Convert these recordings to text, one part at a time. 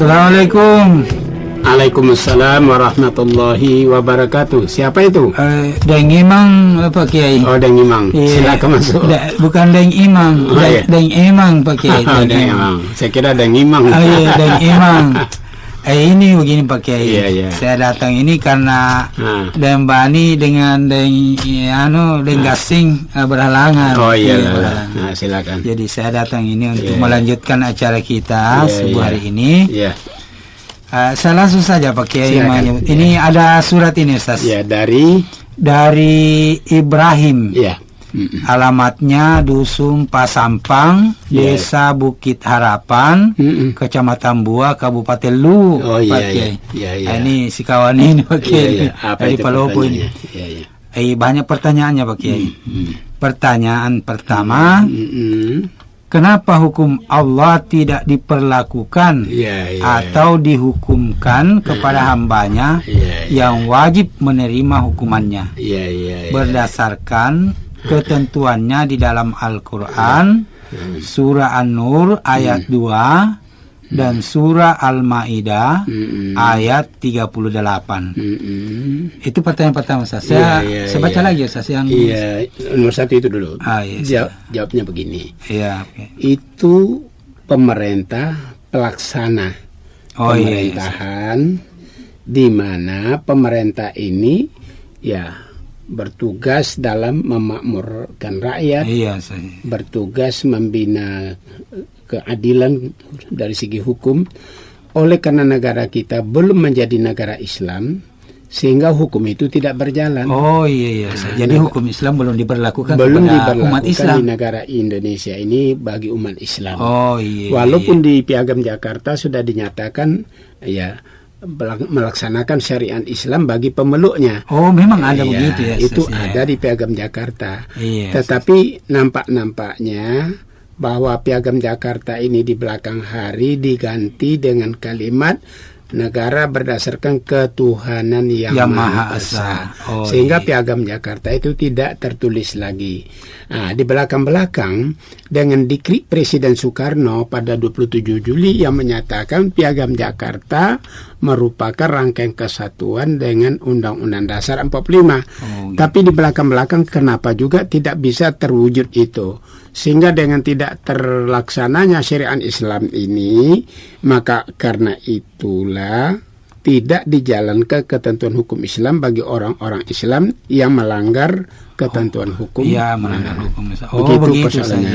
Assalamualaikum. Waalaikumsalam warahmatullahi wabarakatuh. Siapa itu? Deng Imang Pak Kiai. Oh, Deng Imang. Iya. Silakan masuk. Bukan Deng Imang, Oh, iya. Deng Imang Pak Kiai. Deng Imang. Saya kira Deng Imang. Oh iya, Deng Imang. Ini begini Pak Kiai. Iya, iya. Saya datang ini karena Deng Bani dengan Deng Gasing berhalangan. Oh iya. Berhalangan. Nah, silakan. Jadi saya datang ini untuk melanjutkan acara kita hari ini. Iya. Saya langsung saja Pak Kiai menyebut. Ini ada surat ini Ustaz. Ya, dari Ibrahim. Ya. Alamatnya Dusun Pasampang, Desa Bukit Harapan, Kecamatan Bua, Kabupaten Lu. Oh Pak iya. Kiai. Iya. Ini si kawan ini Pak Kiai. Apa Dari itu Palopo ini. Iya. Banyak pertanyaannya Pak Kiai. Pertanyaan pertama, kenapa hukum Allah tidak diperlakukan atau dihukumkan kepada hambanya yang wajib menerima hukumannya berdasarkan ketentuannya di dalam Al-Quran, Surah An-Nur ayat 2 dan Surah Al-Ma'idah ayat 38. Itu pertanyaan pertama saya baca lagi Ustaz yang nomor 1 itu dulu. Jawabnya begini. Itu pemerintah pelaksana pemerintahan, di mana pemerintah ini bertugas dalam memakmurkan rakyat, bertugas membina keadilan dari segi hukum. Oleh karena negara kita belum menjadi negara Islam, sehingga hukum itu tidak berjalan. Jadi hukum Islam belum diberlakukan umat Islam di negara Indonesia ini bagi umat Islam. Walaupun di Piagam Jakarta sudah dinyatakan melaksanakan syariat Islam bagi pemeluknya. Memang ada begitu ya. Itu ada di Piagam Jakarta. Tetapi nampaknya bahwa Piagam Jakarta ini di belakang hari diganti dengan kalimat negara berdasarkan ketuhanan yang Maha Esa. Sehingga Piagam Jakarta itu tidak tertulis lagi. Di belakang-belakang dengan dikri Presiden Soekarno pada 27 Juli yang menyatakan Piagam Jakarta merupakan rangkaian kesatuan dengan Undang-Undang Dasar 45. Tapi di belakang-belakang kenapa juga tidak bisa terwujud itu? Sehingga dengan tidak terlaksananya syariat Islam ini, maka karena itulah tidak dijalankan ketentuan hukum Islam bagi orang-orang Islam yang melanggar ketentuan hukum. Melanggar hukum Islam. Begitu persoalannya.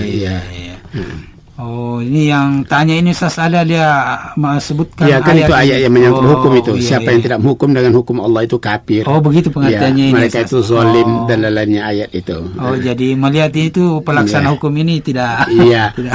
Ini yang tanya ini ada dia sebutkan kan itu ayat yang menyangkut hukum itu. Siapa yang tidak menghukum dengan hukum Allah itu kafir. Begitu pengertiannya ini. Mereka itu zalim dan lainnya ayat itu. Jadi melihat itu pelaksana hukum ini tidak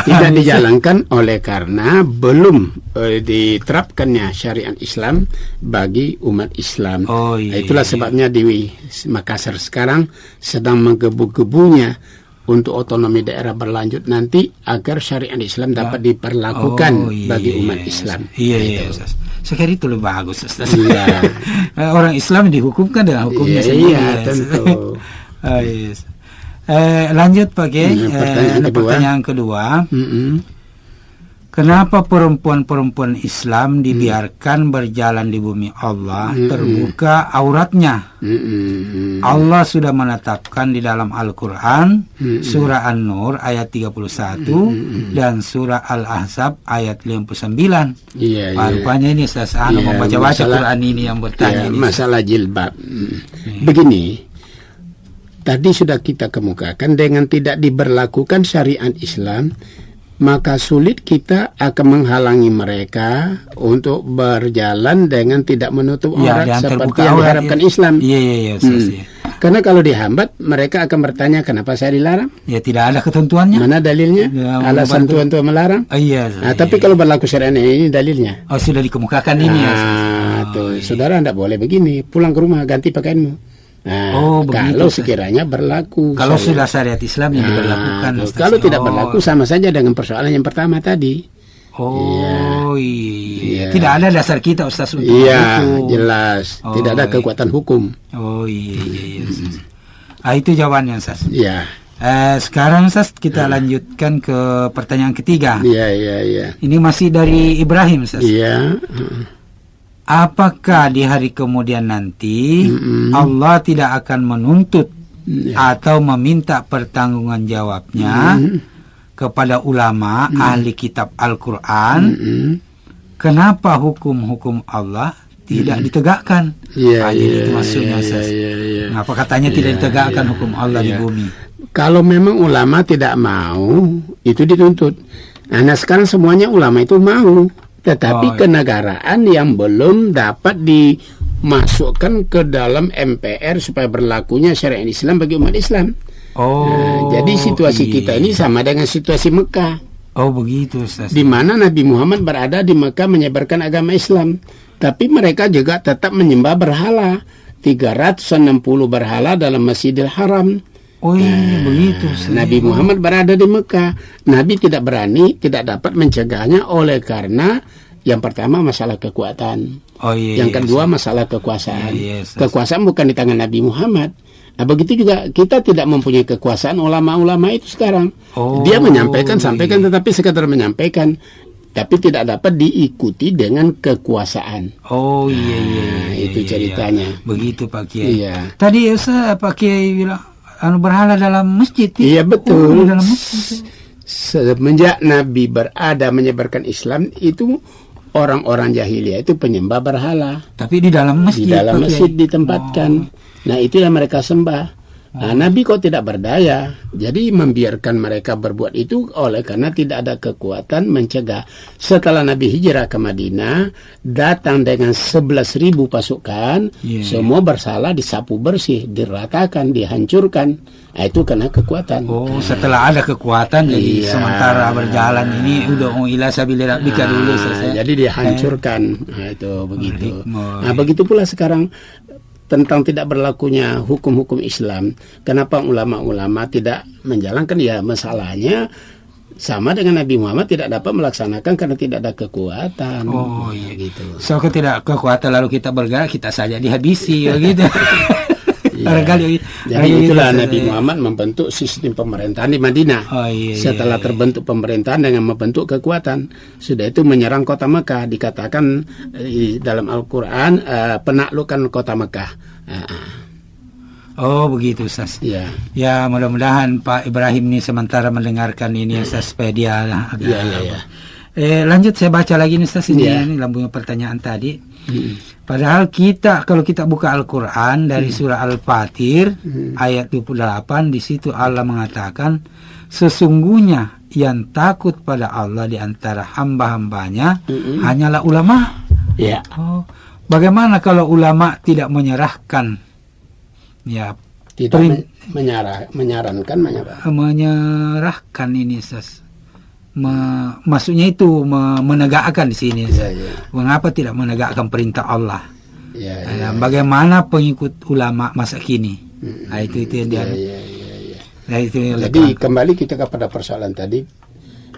tidak dijalankan oleh karena belum diterapkannya syariat Islam bagi umat Islam. Itulah sebabnya di Makassar sekarang sedang menggebu-gebunya untuk otonomi daerah berlanjut nanti agar syariat Islam dapat diperlakukan bagi umat Islam. Saya kira itu lebih bagus. Orang Islam dihukumkan dengan hukumnya sendiri. Tentu. Lanjut Pak Kiai. Pertanyaan kedua. Kenapa perempuan-perempuan Islam dibiarkan berjalan di bumi Allah terbuka auratnya? Allah sudah menetapkan di dalam Al-Quran Surah An-Nur ayat 31 dan Surah Al-Ahzab ayat 59. Rupanya ini saya membaca-baca Quran ini yang bertanya ini. Masalah jilbab. Begini, tadi sudah kita kemukakan, dengan tidak diberlakukan syariat Islam, maka sulit kita akan menghalangi mereka untuk berjalan dengan tidak menutup aurat seperti yang diharapkan Islam. Karena kalau dihambat, mereka akan bertanya, kenapa saya dilarang? Tidak ada ketentuannya. Mana dalilnya? Alasan Tuhan melarang? Tapi kalau berlaku syariat ini dalilnya. Sudah dikemukakan ini. Saudara tidak boleh begini. Pulang ke rumah ganti pakaianmu. Kalau sekiranya berlaku, kalau sudah syariat Islam yang diberlakukan, kalau tidak berlaku sama saja dengan persoalan yang pertama tadi. Tidak ada dasar kita Ustaz untuk itu. Jelas tidak ada kekuatan hukum. Itu jawabannya Ustaz. Sekarang Ustaz kita lanjutkan ke pertanyaan ketiga. Iya. Ini masih dari Ibrahim Ustaz. Iya. Apakah di hari kemudian nanti Allah tidak akan menuntut atau meminta pertanggungan jawabnya kepada ulama ahli kitab Al-Quran? Kenapa hukum-hukum Allah tidak ditegakkan? Jadi itu maksudnya Ustaz. Kenapa katanya tidak ditegakkan hukum Allah di bumi? Kalau memang ulama tidak mau, itu dituntut. Nah sekarang semuanya ulama itu mau, tetapi kenegaraan yang belum dapat dimasukkan ke dalam MPR supaya berlakunya syariat Islam bagi umat Islam. Jadi situasi kita ini sama dengan situasi Mekah. Begitu Ustaz. Di mana Nabi Muhammad berada di Mekah menyebarkan agama Islam, tapi mereka juga tetap menyembah berhala. 360 berhala dalam Masjidil Haram. Begitu. Nabi Muhammad berada di Mekah. Nabi tidak berani, tidak dapat mencegahnya oleh karena yang pertama masalah kekuatan. Yang kedua masalah kekuasaan. Kekuasaan bukan di tangan Nabi Muhammad. Nah begitu juga kita tidak mempunyai kekuasaan ulama-ulama itu sekarang. Dia menyampaikan, tetapi sekadar menyampaikan, tapi tidak dapat diikuti dengan kekuasaan. Itu ceritanya. Begitu Pak Kiai. Iya. Tadi Ustaz Pak Kiai bilang berhala dalam masjid. Iya betul. Dalam masjid. Semenjak Nabi berada menyebarkan Islam, itu orang-orang jahiliyah itu penyembah berhala. Tapi di dalam masjid. Di dalam masjid ditempatkan. Nah itulah mereka sembah. Nah, Nabi kok tidak berdaya, jadi membiarkan mereka berbuat itu oleh karena tidak ada kekuatan mencegah. Setelah Nabi hijrah ke Madinah, datang dengan 11.000 pasukan, semua bersalah disapu bersih, diratakan, dihancurkan. Nah, itu karena kekuatan. Setelah ada kekuatan, jadi sementara berjalan ini udah ila sabili rabbika dulu selesai. Jadi dihancurkan. Nah, itu begitu. Nah, begitu pula sekarang tentang tidak berlakunya hukum-hukum Islam. Kenapa ulama-ulama tidak menjalankan? Ya masalahnya sama dengan Nabi Muhammad tidak dapat melaksanakan karena tidak ada kekuatan. Gitu. So tidak kekuatan lalu kita bergerak, kita saja dihabisi gitu. Jadi itulah Nabi Muhammad membentuk sistem pemerintahan di Madinah. Setelah terbentuk pemerintahan dengan membentuk kekuatan, sudah itu menyerang kota Mekah. Dikatakan dalam Al-Quran penaklukan kota Mekah. Begitu Ustaz. Ya mudah-mudahan Pak Ibrahim ini sementara mendengarkan ini Ustaz supaya dia lanjut saya baca lagi nih Ustaz ini lambungnya pertanyaan tadi. Padahal kalau kita buka Al-Quran dari surah Al-Fatir ayat 28, di situ Allah mengatakan sesungguhnya yang takut pada Allah di antara hamba-hambanya hanyalah ulama. Bagaimana kalau ulama tidak menyerahkan menyerahkan ini Ustaz? Maksudnya itu menegakkan di sini. Mengapa tidak menegakkan perintah Allah? Bagaimana pengikut ulama masa kini? Itu yang dia. Jadi kembali kita kepada persoalan tadi,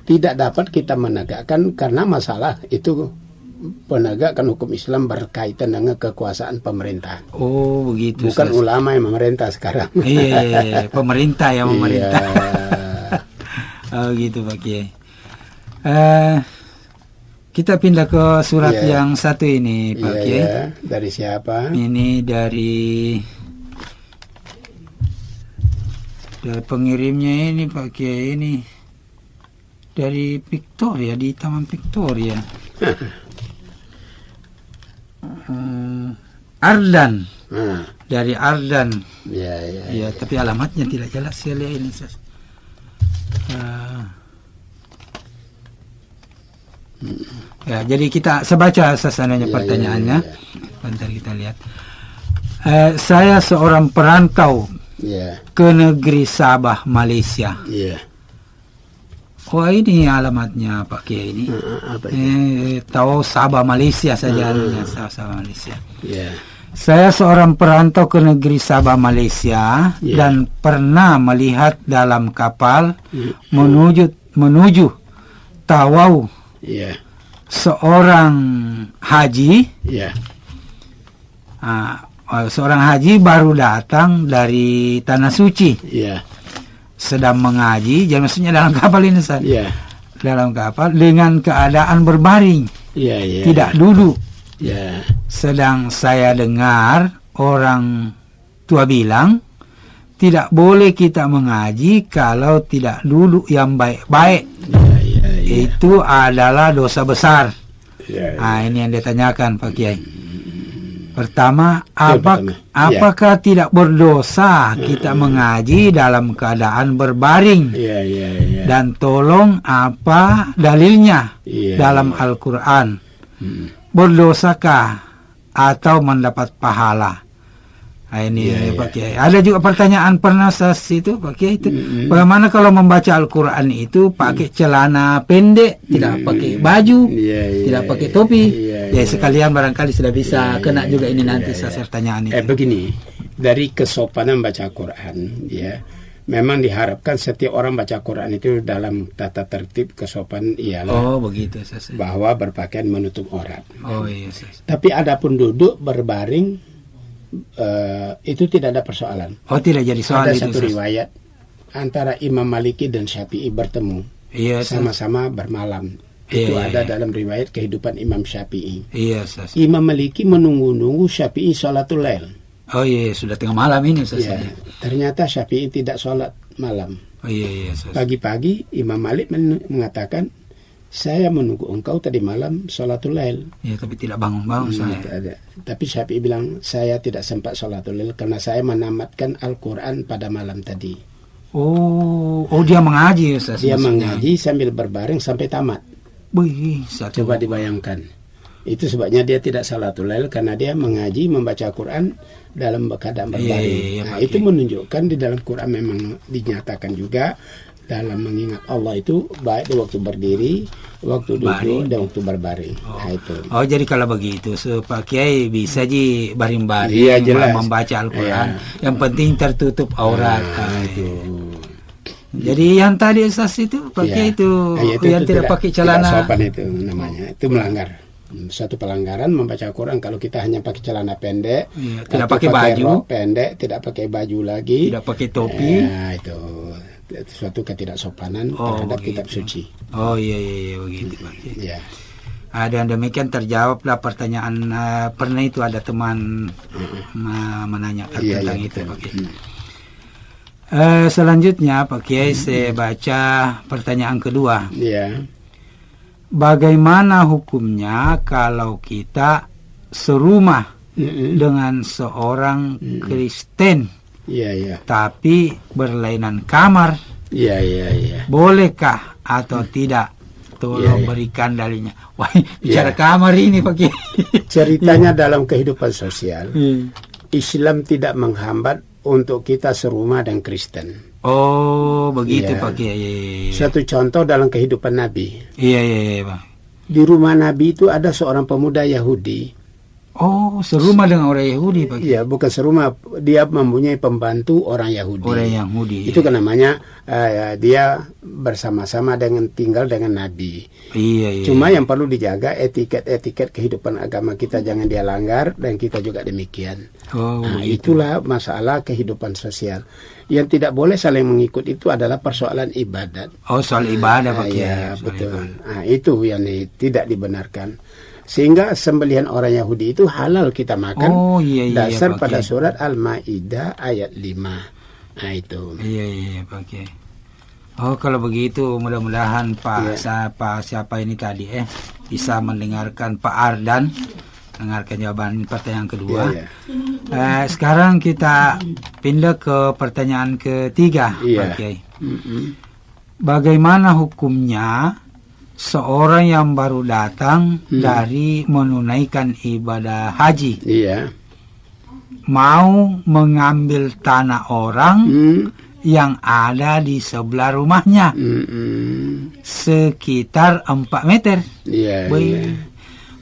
tidak dapat kita menegakkan karena masalah itu penegakan hukum Islam berkaitan dengan kekuasaan pemerintah. Begitu. Bukan ulama yang memerintah sekarang. Pemerintah yang memerintah. Gitu Pak Kiai. Kita pindah ke surat yang satu ini Pak Kiai. Dari siapa? Ini dari pengirimnya ini Pak Kiai, ini dari Victoria, di Taman Victoria. Ardan. Dari Ardan. Ya, tapi alamatnya tidak jelas saya lihat ini. Jadi kita sebaca sasananya pertanyaannya. Bentar kita lihat. Saya seorang perantau ke negeri Sabah, Malaysia. Ini alamatnya Pak Kiai ini. Tahu Sabah, Malaysia saja. Sabah, Malaysia. Saya seorang perantau ke negeri Sabah, Malaysia dan pernah melihat dalam kapal menuju Tawau seorang haji. Seorang haji baru datang dari Tanah Suci. sedang mengaji, jadi maksudnya dalam kapal ini Ustaz. Iya. Dalam kapal dengan keadaan berbaring, Iya. tidak duduk. Iya. Sedang saya dengar orang tua bilang tidak boleh kita mengaji kalau tidak duduk yang baik-baik. Iya. Itu adalah dosa besar. Iya. Nah, ini yang ditanyakan Pak Kiai. Pertama, pertama. apakah tidak berdosa kita mengaji dalam keadaan berbaring? Iya. Dan tolong apa dalilnya Iya. dalam Al-Quran? Berdosakah atau mendapat pahala? Nah, ini Pak Kiai. Ada juga pertanyaan pernah itu Pak Kiai itu. Bagaimana kalau membaca Al-Quran itu pakai celana pendek, tidak pakai baju, tidak pakai topi? Ya sekalian barangkali sudah bisa kena juga ini nanti saya pertanyaan itu. Begini, dari kesopanan baca Quran, ya, memang diharapkan setiap orang baca Quran itu dalam tata tertib kesopanan ialah begitu bahwa berpakaian menutup aurat. Iya. Tapi adapun duduk berbaring itu tidak ada persoalan. Tidak jadi soal ada itu. Satu riwayat antara Imam Maliki dan Syafi'i bertemu, sama-sama bermalam. Itu ada dalam riwayat kehidupan Imam Syafi'i. Imam Maliki menunggu-nunggu Syafi'i sholatul lail. Sudah tengah malam ini. Ternyata Syafi'i tidak sholat malam. Pagi-pagi Imam Malik mengatakan, saya menunggu engkau tadi malam sholatul lail. Tapi tidak bangun-bangun saya. Tapi Syafi'i bilang, saya tidak sempat sholatul lail karena saya menamatkan Al-Quran pada malam tadi. Dia mengaji Ustaz. Dia mengaji sambil berbaring sampai tamat. Coba dibayangkan. Itu sebabnya dia tidak sholatul lail, karena dia mengaji, membaca Quran dalam keadaan berbaring. Itu menunjukkan di dalam Quran memang dinyatakan juga dalam mengingat Allah itu baik di waktu berdiri, waktu duduk, dan waktu berbaring. Itu. Jadi kalau begitu Pak Kiai bisa baring-baring membaca Al-Quran. Yang penting tertutup aurat. Itu. Jadi yang tadi Ustaz itu Pak Kiai itu yang tidak pakai celana. Tidak sopan itu namanya. Itu melanggar. Suatu pelanggaran membaca Al-Quran kalau kita hanya pakai celana pendek, tidak pakai baju, rok pendek, tidak pakai baju lagi, tidak pakai topi. Itu suatu ketidaksopanan terhadap kitab suci. Iya begitu Pak. Iya. Dan demikian terjawablah pertanyaan. Pernah itu ada teman menanyakan tentang itu Pak Kiai. Selanjutnya Pak Kiai saya baca pertanyaan kedua. Bagaimana hukumnya kalau kita serumah dengan seorang Kristen? Tapi berlainan kamar. Bolehkah atau tidak? Tolong berikan dalilnya. Bicara kamar ini Pak Kiai. Ceritanya dalam kehidupan sosial, Islam tidak menghambat untuk kita serumah dengan Kristen. Begitu Pak Kiai. Satu contoh dalam kehidupan Nabi. Iya Pak. Di rumah Nabi itu ada seorang pemuda Yahudi. Serumah dengan orang Yahudi Pak. Iya, bukan serumah, dia mempunyai pembantu orang Yahudi. Orang Yahudi. Itu kan namanya dia bersama-sama tinggal dengan Nabi. Iya. Cuma yang perlu dijaga etiket kehidupan agama kita, jangan dia langgar, dan kita juga demikian. Itulah masalah kehidupan sosial. Yang tidak boleh saling mengikut itu adalah persoalan ibadat. Soal ibadah Pak. Iya, betul. Itu yang tidak dibenarkan. Sehingga sembelihan orang Yahudi itu halal kita makan. Dasar pada surat Al-Maidah ayat 5. Itu. Iya Pak Kiai. Kalau begitu mudah-mudahan siapa ini tadi bisa mendengarkan Pak Ardan, dengarkan jawaban pertanyaan kedua. Sekarang kita pindah ke pertanyaan ketiga Pak Kiai. Bagaimana hukumnya seorang yang baru datang dari menunaikan ibadah haji mau mengambil tanah orang yang ada di sebelah rumahnya sekitar 4 meter.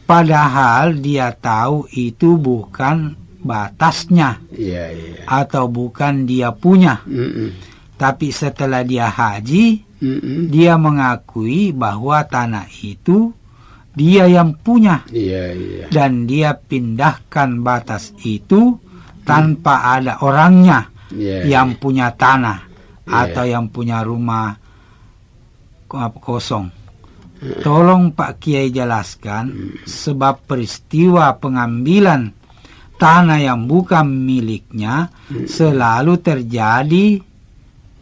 Padahal dia tahu itu bukan batasnya atau bukan dia punya. Tapi setelah dia haji, dia mengakui bahwa tanah itu dia yang punya. Dan dia pindahkan batas itu tanpa ada orangnya yang punya tanah. atau yang punya rumah kosong. Tolong Pak Kiai jelaskan sebab peristiwa pengambilan tanah yang bukan miliknya selalu terjadi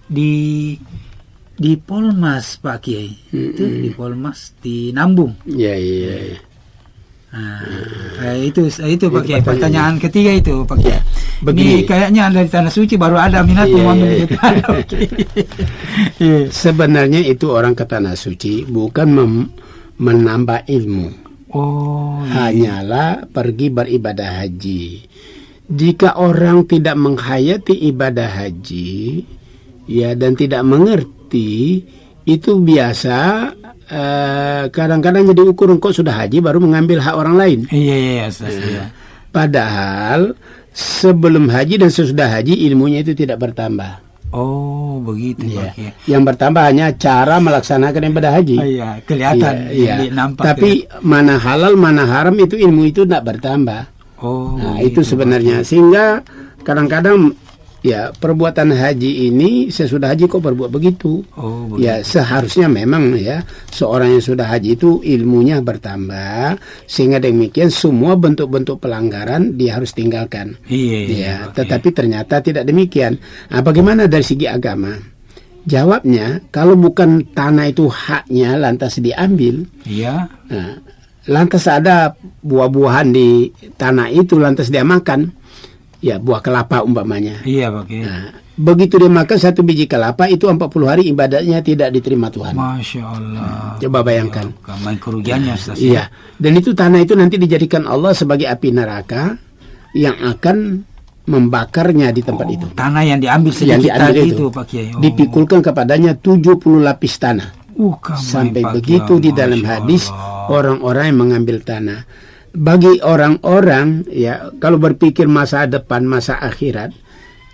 di Polmas, Pak Kiai. Itu di Polmas, di Nambung. Iya, iya, iya. Itu Pak Kiai. Pertanyaan ketiga itu Pak Kiai. Begini. Ini kayaknya dari Tanah Suci baru ada minat mengambil itu. Sebenarnya itu orang ke Tanah Suci bukan menambah ilmu. Hanyalah pergi beribadah haji. Jika orang tidak menghayati ibadah haji, ya, dan tidak mengerti, itu biasa kadang-kadang jadi ukur kok sudah haji baru mengambil hak orang lain. Iya. Padahal sebelum haji dan sesudah haji ilmunya itu tidak bertambah. Oh, begitu ya. Pak Kiai. Yang bertambah hanya cara melaksanakan ibadah haji. Iya, kelihatan. Iya. Nampak. Tapi mana halal mana haram itu ilmu itu tidak bertambah. Nah, itu sebenarnya. Sehingga kadang-kadang ya perbuatan haji ini sesudah haji kok berbuat begitu. Ya seharusnya memang ya seorang yang sudah haji itu ilmunya bertambah, sehingga demikian semua bentuk-bentuk pelanggaran dia harus tinggalkan. Iya. Tetapi ternyata tidak demikian. Nah, bagaimana dari segi agama? Jawabnya, kalau bukan tanah itu haknya lantas diambil. Iya. Nah, lantas ada buah-buahan di tanah itu lantas dia makan. Ya, buah kelapa umpamanya. Iya, Pak Kiai. Nah, begitu dia makan satu biji kelapa itu 40 hari ibadahnya tidak diterima Tuhan. Masya Allah. Coba bayangkan. Main kerugiannya, Ustaz. Iya. Dan itu tanah itu nanti dijadikan Allah sebagai api neraka yang akan membakarnya di tempat itu. Tanah yang diambil sedikit tadi itu, Pak Kiai. Dipikulkan kepadanya 70 lapis tanah. Sampai begitu di dalam hadis orang-orang yang mengambil tanah. Bagi orang-orang ya kalau berpikir masa depan, masa akhirat,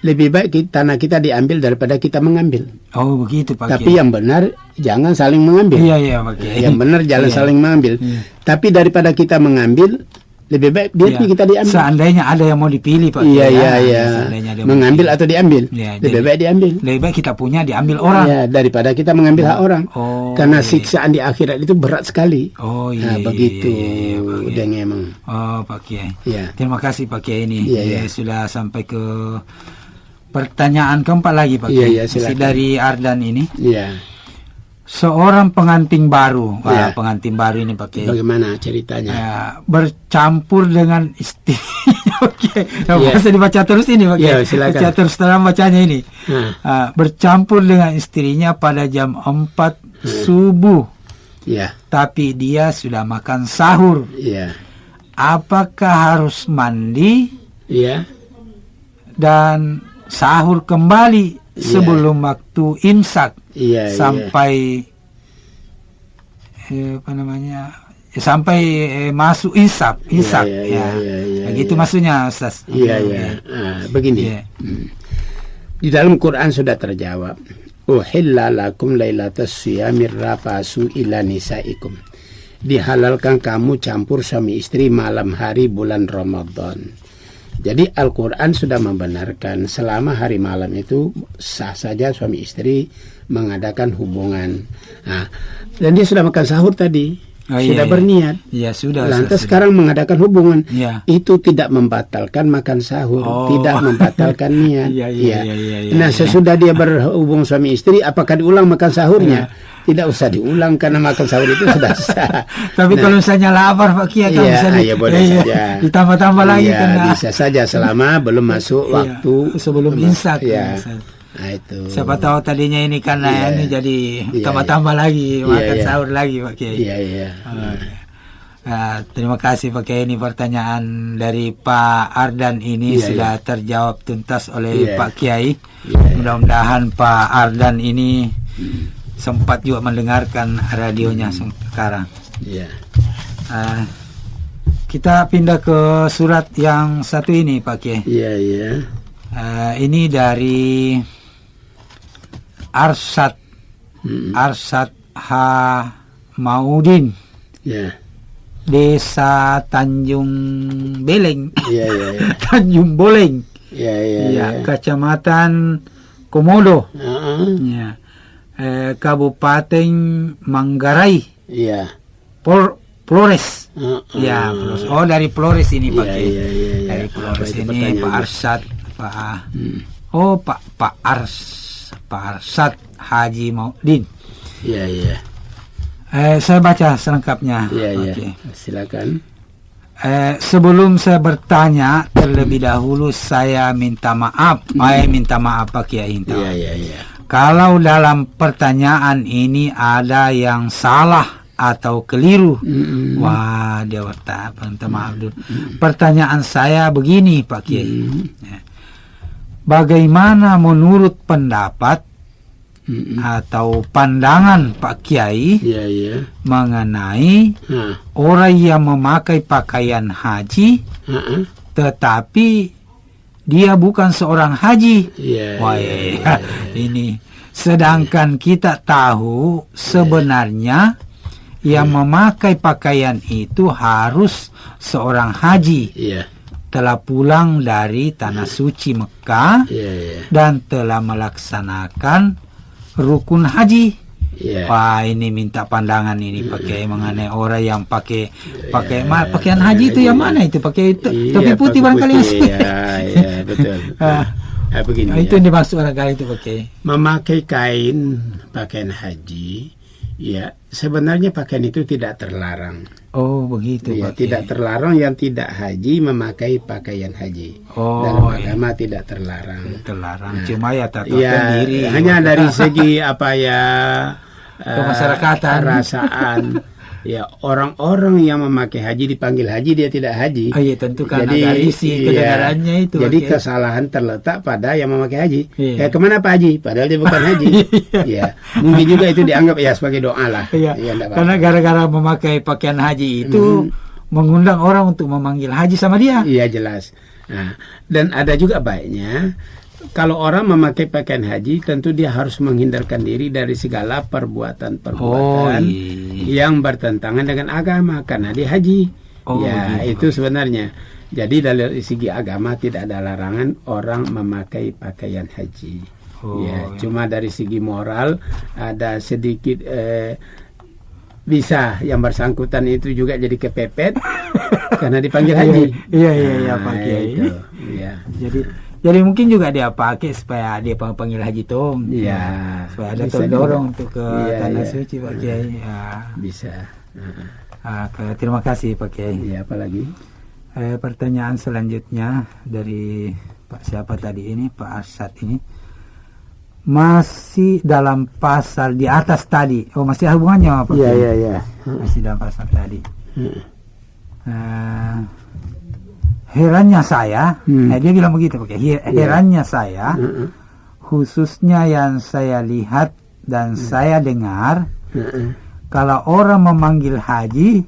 lebih baik tanah kita diambil daripada kita mengambil. Oh, begitu Pak Kiai. Tapi yang benar jangan saling mengambil. Iya Pak Kiai. Yang benar jangan saling mengambil. Tapi daripada kita mengambil, lebih baik kita diambil. Seandainya ada yang mau dipilih Pak Kiai. Iya. Mengambil atau diambil. Lebih baik diambil. Lebih baik kita punya diambil orang. Ya, daripada kita mengambil hak orang. Karena siksaan di akhirat itu berat sekali. Nah, begitu. Udah memang. Pak Kiai. Ya. Terima kasih Pak Kiai ini. Iya. Sudah sampai ke pertanyaan keempat lagi Pak Kiai. Masih dari Ardan ini. Iya. Seorang pengantin baru, pengantin baru ini Pak Kiai. Bagaimana ceritanya? Bercampur dengan istri. Oke, bisa dibaca terus ini Pak Kiai. Silakan. Baca terus dalam bacanya ini. Bercampur dengan istrinya pada jam 4 subuh. Tapi dia sudah makan sahur. Apakah harus mandi? Dan sahur kembali sebelum waktu imsak sampai sampai masuk imsak begitu maksudnya Ustaz. Begini. Di dalam Quran sudah terjawab, uhilla lakum lailatas siyamir rafasu ila nisaikum. Dihalalkan kamu campur suami istri malam hari bulan Ramadan. Jadi Al-Quran sudah membenarkan selama hari malam itu sah saja suami istri mengadakan hubungan. Nah, dan dia sudah makan sahur tadi, sudah berniat. Sudah. Lantas sekarang mengadakan hubungan, itu tidak membatalkan makan sahur, tidak membatalkan niat. Nah, sesudah dia berhubung suami istri, apakah diulang makan sahurnya? Tidak usah diulang karena makan sahur itu sudah sah. Tapi kalau misalnya lapar Pak Kiai kan bisa boleh saja. Ditambah-tambah lagi kan. Bisa saja selama belum masuk waktu sebelum imsak. Nah, itu. Siapa tahu tadinya ini karena ini jadi tambah-tambah lagi makan sahur lagi Pak Kiai. Terima kasih Pak Kiai, ini pertanyaan dari Pak Ardan ini sudah terjawab tuntas oleh Pak Kiai. Mudah-mudahan Pak Ardan ini sempat juga mendengarkan radionya sekarang. Kita pindah ke surat yang satu ini Pak Kiai. Ini dari Arsad H. Maudin, Desa Tanjung Beleng, Tanjung Boleng, Kecamatan Komodo, Ya. Kabupaten Manggarai. Iya. Flores. Ya, Flores. Oh, dari Flores ini Pak Kiai. Iya. Dari Flores Apa itu ini Pak Arsad, Pak Arsad Haji Maudin. Iya. Saya baca selengkapnya. Iya. Okay. Silakan. Sebelum saya bertanya, terlebih dahulu saya minta maaf. Minta maaf Pak Kiai. Iya. Kalau dalam pertanyaan ini ada yang salah atau keliru, wah dia minta maaf dulu. Pertanyaan saya begini Pak Kiai. Bagaimana menurut pendapat atau pandangan Pak Kiai mengenai orang yang memakai pakaian haji tetapi dia bukan seorang haji? Ini sedangkan kita tahu sebenarnya yang memakai pakaian itu harus seorang haji, telah pulang dari tanah suci Mekah dan telah melaksanakan rukun haji. Wah, ini minta pandangan ini pakai mengenai orang yang pakai pakaian haji itu yang mana itu? Pakai topi putih barangkali. Iya, betul. Begini. Itu yang dimaksud barangkali itu pakai. Memakai pakaian haji, ya sebenarnya pakaian itu tidak terlarang. Oh, begitu. Ya, tidak terlarang yang tidak haji memakai pakaian haji. Dalam agama tidak terlarang. Cuma ya tertutup diri. Hanya dari segi kemasyarakatan, perasaan. Ya, orang-orang yang memakai haji dipanggil haji, dia tidak haji. Iya, tentu karena dari si kedengarannya itu. Jadi kesalahan terletak pada yang memakai haji. Kemana Pak Haji? Padahal dia bukan haji. Mungkin juga itu dianggap sebagai doa lah. Karena gara-gara memakai pakaian haji itu mengundang orang untuk memanggil haji sama dia. Iya, jelas. Nah, dan ada juga baiknya kalau orang memakai pakaian haji, tentu dia harus menghindarkan diri dari segala perbuatan-perbuatan yang bertentangan dengan agama karena dia haji. Itu sebenarnya. Jadi dari segi agama tidak ada larangan orang memakai pakaian haji. Cuma dari segi moral ada sedikit bisa yang bersangkutan itu juga jadi kepepet karena dipanggil haji. Iya Pak Kiai. Jadi mungkin juga dia pakai supaya dia panggil haji Tom. Supaya ada terdorong untuk ke tanah suci Pak Kiai. Bisa. Terima kasih Pak Kiai. Apalagi? Pertanyaan selanjutnya dari Pak siapa tadi ini, Pak Arsad ini. Masih dalam pasal di atas tadi. Oh, masih hubungannya Pak Kiai? Iya. Masih dalam pasal tadi. Herannya saya, dia bilang begitu, herannya saya, khususnya yang saya lihat dan saya dengar, kalau orang memanggil haji,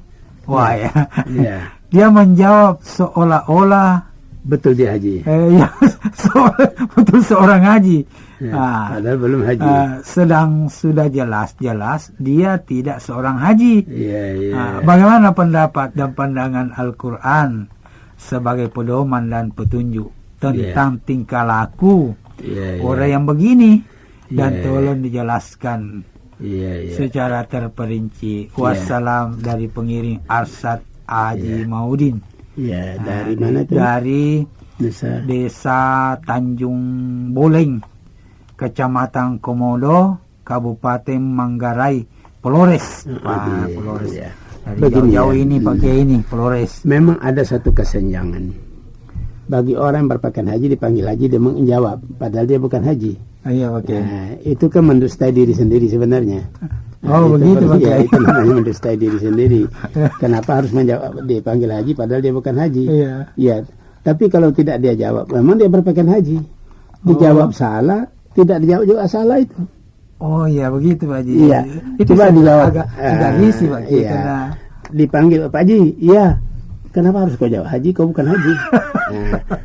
dia menjawab seolah-olah betul dia haji. Betul seorang haji. Padahal belum haji. Sedang sudah jelas-jelas dia tidak seorang haji. Bagaimana pendapat dan pandangan Al-Quran sebagai pedoman dan petunjuk tentang tingkah laku orang yang begini dan tolong dijelaskan secara terperinci. Wassalam dari pengiring Arsad Haji Maudin. Dari mana itu? Dari Desa Tanjung Boleng, Kecamatan Komodo, Kabupaten Manggarai, Flores. Flores. Dari jauh ini pakai ini Flores. Memang ada satu kesenjangan. Bagi orang yang berpakaian haji dipanggil haji, dia menjawab padahal dia bukan haji. Itu kan mendustai diri sendiri sebenarnya. Begitu Pak. Itu namanya mendustai diri sendiri. Kenapa harus menjawab dipanggil haji padahal dia bukan haji? Tapi kalau tidak dia jawab, memang dia berpakaian haji. Dijawab salah, tidak dijawab juga salah itu. Begitu Pak Haji. Itu coba dijawab. Agak risih Pak Haji. Karena dipanggil Pak Haji, kenapa harus kau jawab haji? Kau bukan haji.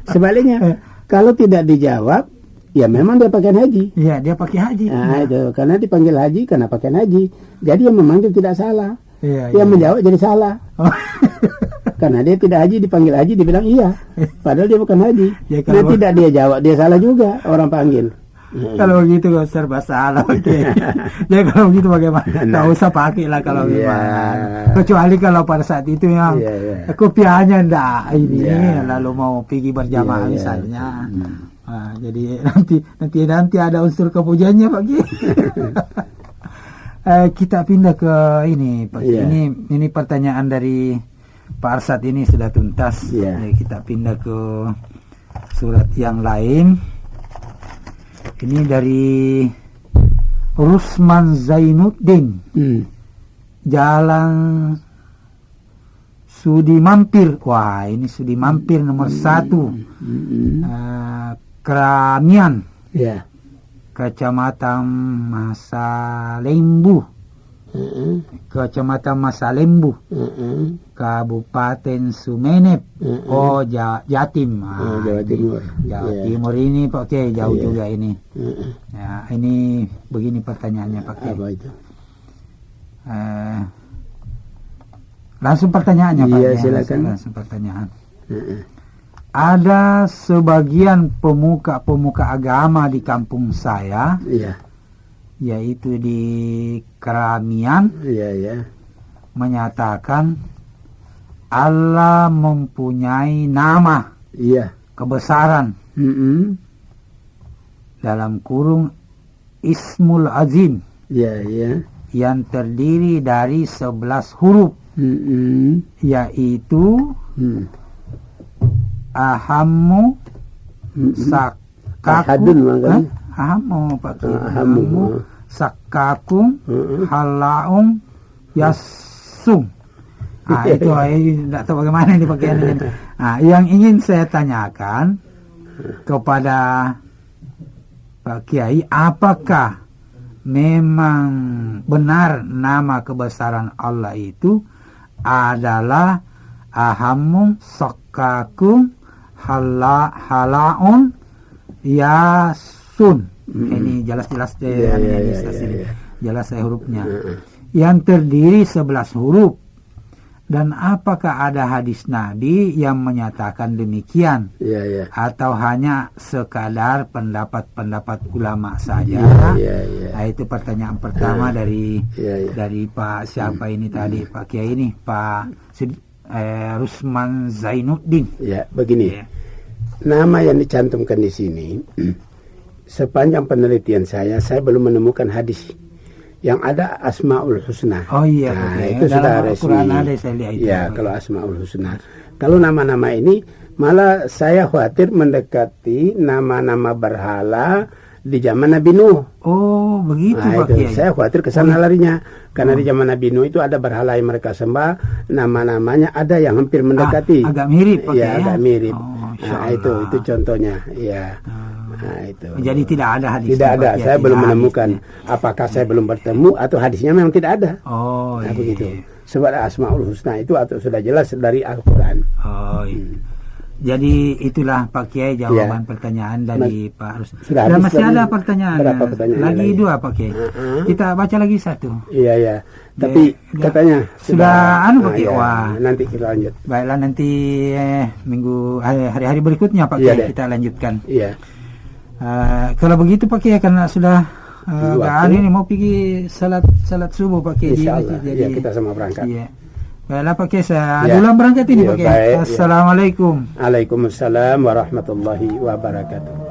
Sebaliknya, kalau tidak dijawab, ya memang dia pakaian haji. Dia pakai haji. Itu karena dipanggil haji, karena pakaian haji. Jadi yang memanggil tidak salah. Yang menjawab jadi salah. Karena dia tidak haji, dipanggil haji, dibilang iya. Padahal dia bukan haji. Nah, tidak dia jawab, dia salah juga orang panggil. Kalau begitu serba salah. Jadi kalau begitu bagaimana? Nggak usah pakai lah kalau memang. Kecuali kalau pada saat itu yang kopiahnya ndak ini, lalu mau pergi berjamaah misalnya. Nah, jadi nanti ada unsur kepujiannya Pak Kiai. Kita pindah ke ini Pak Kiai. Ini pertanyaan dari Pak Arsad ini sudah tuntas. Jadi kita pindah ke surat yang lain. Ini dari Rusman Zainuddin. Jalan Sudi Mampir. Wah, ini Sudi Mampir nomor 1. Keramian, Kecamatan Masalembu, Kecamatan Masalembu, Kabupaten Sumeneb, Jatim, Jawa Timur. Jawa Timur ini Pak Kiai, jauh juga ini. Ya, ini begini pertanyaannya Pak Kiai. Apa itu? Langsung pertanyaannya Pak Kiai. Silakan. Langsung pertanyaan. Ada sebagian pemuka agama di kampung saya, yaitu di Keramian, menyatakan Allah mempunyai nama, kebesaran, dalam kurung Ismul Azim, yang terdiri dari 11 huruf, yaitu Ahammu, Sakakum, Ahammu, Sakakum, Halaum, Yasum. Itu tidak tahu bagaimana ini pakaiannya. Yang ingin saya tanyakan kepada Pak Kiai, apakah memang benar nama kebesaran Allah itu adalah Ahammu, Sakakum, Halaun, Yasun. Ini jelas-jelas jelas saya hurufnya. Yang terdiri 11 huruf. Dan apakah ada hadis Nabi yang menyatakan demikian? Atau hanya sekadar pendapat-pendapat ulama saja? Itu pertanyaan pertama dari Pak siapa ini tadi, Pak Kiai ini, Pak Rusman Zainuddin. Begini. Nama yang dicantumkan di sini, sepanjang penelitian saya belum menemukan hadis yang ada Asmaul Husna. Itu sudah resmi. Kalau Asmaul Husna. Kalau nama-nama ini malah saya khawatir mendekati nama-nama berhala di zaman Nabi Nuh. Oh, begitu Pak Kiai. Saya khawatir ke sana larinya. Karena di zaman Nabi Nuh itu ada berhala yang mereka sembah, nama-namanya ada yang hampir mendekati. Agak mirip Pak Kiai. Agak mirip. Itu contohnya. Itu. Jadi tidak ada hadis. Tidak ada. Saya belum menemukan. Apakah saya belum bertemu atau hadisnya memang tidak ada. Begitu. Sebab Asmaul Husna itu atau sudah jelas dari Al-Quran. Jadi itulah Pak Kiai jawaban pertanyaan dari Pak Rus. Dan masih ada pertanyaan. Berapa pertanyaan lagi 2 Pak Kiai. Kita baca lagi 1. Tapi katanya sudah Pak Kiai. Wah, nanti kita lanjut. Baiklah, nanti hari-hari berikutnya Pak Kiai kita lanjutkan. Kalau begitu Pak Kiai, karena sudah ini mau pergi salat subuh Pak Kiai. Jadi kita sama berangkat. Baiklah Pak Kiai, saya dulu berangkat ini Pak Kiai. Assalamualaikum. Waalaikumsalam warahmatullahi wabarakatuh.